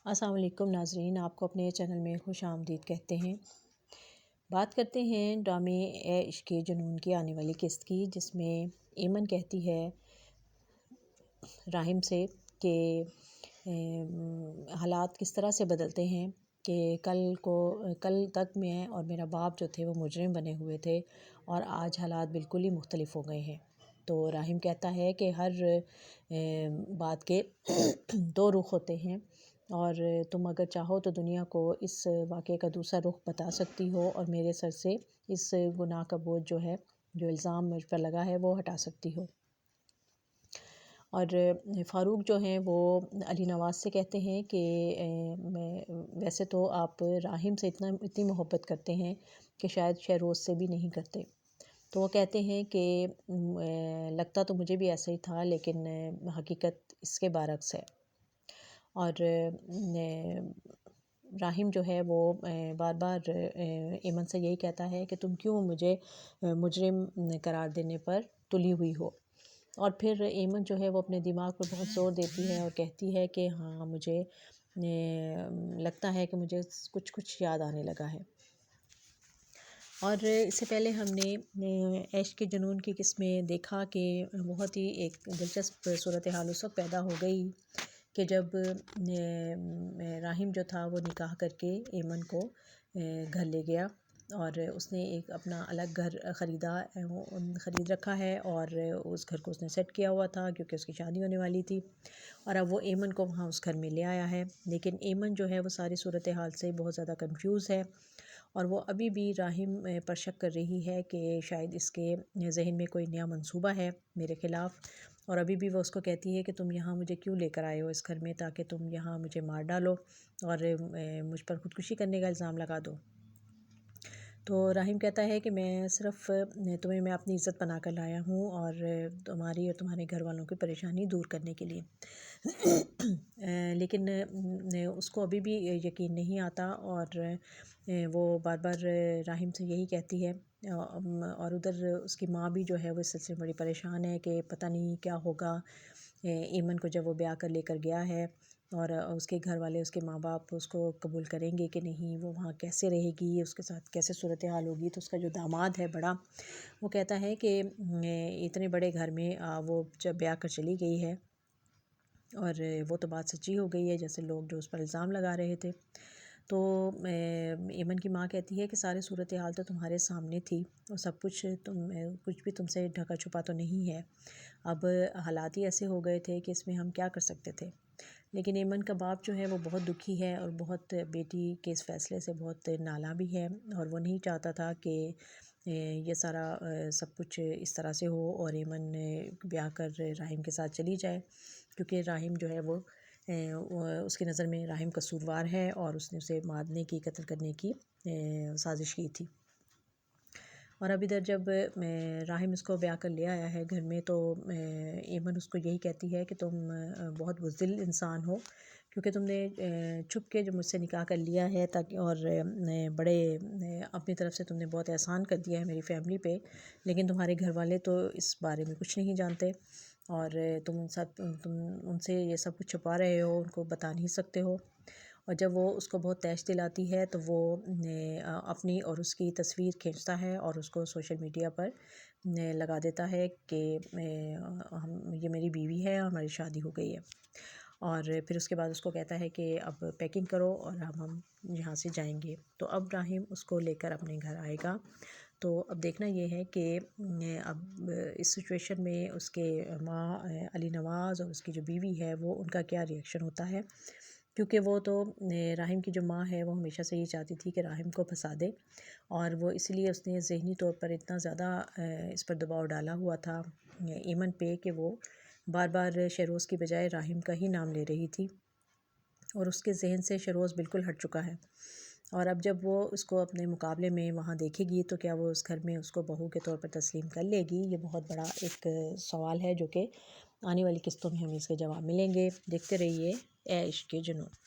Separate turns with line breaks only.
السلام علیکم ناظرین، آپ کو اپنے چینل میں خوش آمدید کہتے ہیں۔ بات کرتے ہیں ڈرامے اے عشق جنون کی آنے والی قسط کی، جس میں ایمن کہتی ہے راحم سے کہ حالات کس طرح سے بدلتے ہیں کہ کل تک میں اور میرا باپ جو تھے وہ مجرم بنے ہوئے تھے اور آج حالات بالکل ہی مختلف ہو گئے ہیں۔ تو راحم کہتا ہے کہ ہر بات کے دو رخ ہوتے ہیں اور تم اگر چاہو تو دنیا کو اس واقعے کا دوسرا رخ بتا سکتی ہو اور میرے سر سے اس گناہ کا بوجھ جو ہے، جو الزام مجھ پر لگا ہے، وہ ہٹا سکتی ہو۔ اور فاروق جو ہیں وہ علی نواز سے کہتے ہیں کہ ویسے تو آپ راحم سے اتنی محبت کرتے ہیں کہ شاید شہروز سے بھی نہیں کرتے۔ تو وہ کہتے ہیں کہ لگتا تو مجھے بھی ایسا ہی تھا، لیکن حقیقت اس کے برعکس ہے۔ اور راحم جو ہے وہ بار بار ایمن سے یہی کہتا ہے کہ تم کیوں مجھے مجرم قرار دینے پر تلی ہوئی ہو۔ اور پھر ایمن جو ہے وہ اپنے دماغ پر بہت زور دیتی ہے اور کہتی ہے کہ ہاں، مجھے لگتا ہے کہ مجھے کچھ یاد آنے لگا ہے۔ اور اس سے پہلے ہم نے عشق جنون کی قسط میں دیکھا کہ بہت ہی ایک دلچسپ صورتحال اس وقت پیدا ہو گئی کہ جب راحم جو تھا وہ نکاح کر کے ایمن کو گھر لے گیا اور اس نے ایک اپنا الگ گھر خرید رکھا ہے اور اس گھر کو اس نے سیٹ کیا ہوا تھا کیونکہ اس کی شادی ہونے والی تھی، اور اب وہ ایمن کو وہاں اس گھر میں لے آیا ہے۔ لیکن ایمن جو ہے وہ ساری صورتحال سے بہت زیادہ کنفیوز ہے اور وہ ابھی بھی راحم پر شک کر رہی ہے کہ شاید اس کے ذہن میں کوئی نیا منصوبہ ہے میرے خلاف، اور ابھی بھی وہ اس کو کہتی ہے کہ تم یہاں مجھے کیوں لے کر آئے ہو اس گھر میں، تاکہ تم یہاں مجھے مار ڈالو اور مجھ پر خودکشی کرنے کا الزام لگا دو۔ تو راحم کہتا ہے کہ میں صرف تمہیں میں اپنی عزت بنا کر لایا ہوں اور تمہاری اور تمہارے گھر والوں کی پریشانی دور کرنے کے لیے۔ لیکن اس کو ابھی بھی یقین نہیں آتا اور وہ بار بار راحم سے یہی کہتی ہے، اور ادھر اس کی ماں بھی جو ہے وہ اس سلسلے میں بڑی پریشان ہے کہ پتہ نہیں کیا ہوگا ایمن کو جب وہ بیاہ کر لے کر گیا ہے، اور اس کے گھر والے، اس کے ماں باپ اس کو قبول کریں گے کہ نہیں، وہ وہاں کیسے رہے گی، اس کے ساتھ کیسے صورتحال ہوگی۔ تو اس کا جو داماد ہے بڑا، وہ کہتا ہے کہ اتنے بڑے گھر میں وہ جب بیاہ کر چلی گئی ہے اور وہ تو بات سچی ہو گئی ہے جیسے لوگ جو اس پر الزام لگا رہے تھے۔ تو ایمن کی ماں کہتی ہے کہ سارے صورتحال تو تمہارے سامنے تھی اور سب کچھ کچھ بھی تم سے ڈھکا چھپا تو نہیں ہے، اب حالات ہی ایسے ہو گئے تھے کہ اس میں ہم کیا کر سکتے تھے۔ لیکن ایمن کا باپ جو ہے وہ بہت دکھی ہے اور بہت بیٹی کے اس فیصلے سے بہت نالاں بھی ہے، اور وہ نہیں چاہتا تھا کہ یہ سارا سب کچھ اس طرح سے ہو اور ایمن بیاہ کر راحم کے ساتھ چلی جائے، کیونکہ راحم جو ہے وہ اس کی نظر میں راحم قصوروار ہے اور اس نے اسے مارنے کی، قتل کرنے کی سازش کی تھی۔ اور اب ادھر جب راحم اس کو بیاہ کر لے آیا ہے گھر میں، تو ایمن اس کو یہی کہتی ہے کہ تم بہت بزدل انسان ہو، کیونکہ تم نے چھپ کے جو مجھ سے نکاح کر لیا ہے تاکہ، اور بڑے اپنی طرف سے تم نے بہت احسان کر دیا ہے میری فیملی پہ، لیکن تمہارے گھر والے تو اس بارے میں کچھ نہیں جانتے اور تم ان سے یہ سب کچھ چھپا رہے ہو، ان کو بتا نہیں سکتے ہو۔ اور جب وہ اس کو بہت تیش دلاتی ہے تو وہ اپنی اور اس کی تصویر کھینچتا ہے اور اس کو سوشل میڈیا پر لگا دیتا ہے کہ یہ میری بیوی ہے اور ہماری شادی ہو گئی ہے، اور پھر اس کے بعد اس کو کہتا ہے کہ اب پیکنگ کرو اور ہم یہاں سے جائیں گے۔ تو اب راحم اس کو لے کر اپنے گھر آئے گا۔ تو اب دیکھنا یہ ہے کہ اب اس سچویشن میں اس کے ماں علی نواز اور اس کی جو بیوی ہے وہ ان کا کیا ریئیکشن ہوتا ہے، کیونکہ وہ تو راحم کی جو ماں ہے وہ ہمیشہ سے یہ چاہتی تھی کہ راحم کو پھنسا دے، اور وہ اس لیے اس نے ذہنی طور پر اتنا زیادہ اس پر دباؤ ڈالا ہوا تھا ایمن پہ کہ وہ بار بار شہروز کی بجائے راحم کا ہی نام لے رہی تھی، اور اس کے ذہن سے شہروز بالکل ہٹ چکا ہے۔ اور اب جب وہ اس کو اپنے مقابلے میں وہاں دیکھے گی تو کیا وہ اس گھر میں اس کو بہو کے طور پر تسلیم کر لے گی؟ یہ بہت بڑا ایک سوال ہے جو کہ آنے والی قسطوں میں ہمیں اس کے جواب ملیں گے۔ دیکھتے رہیے اے عشق جنون۔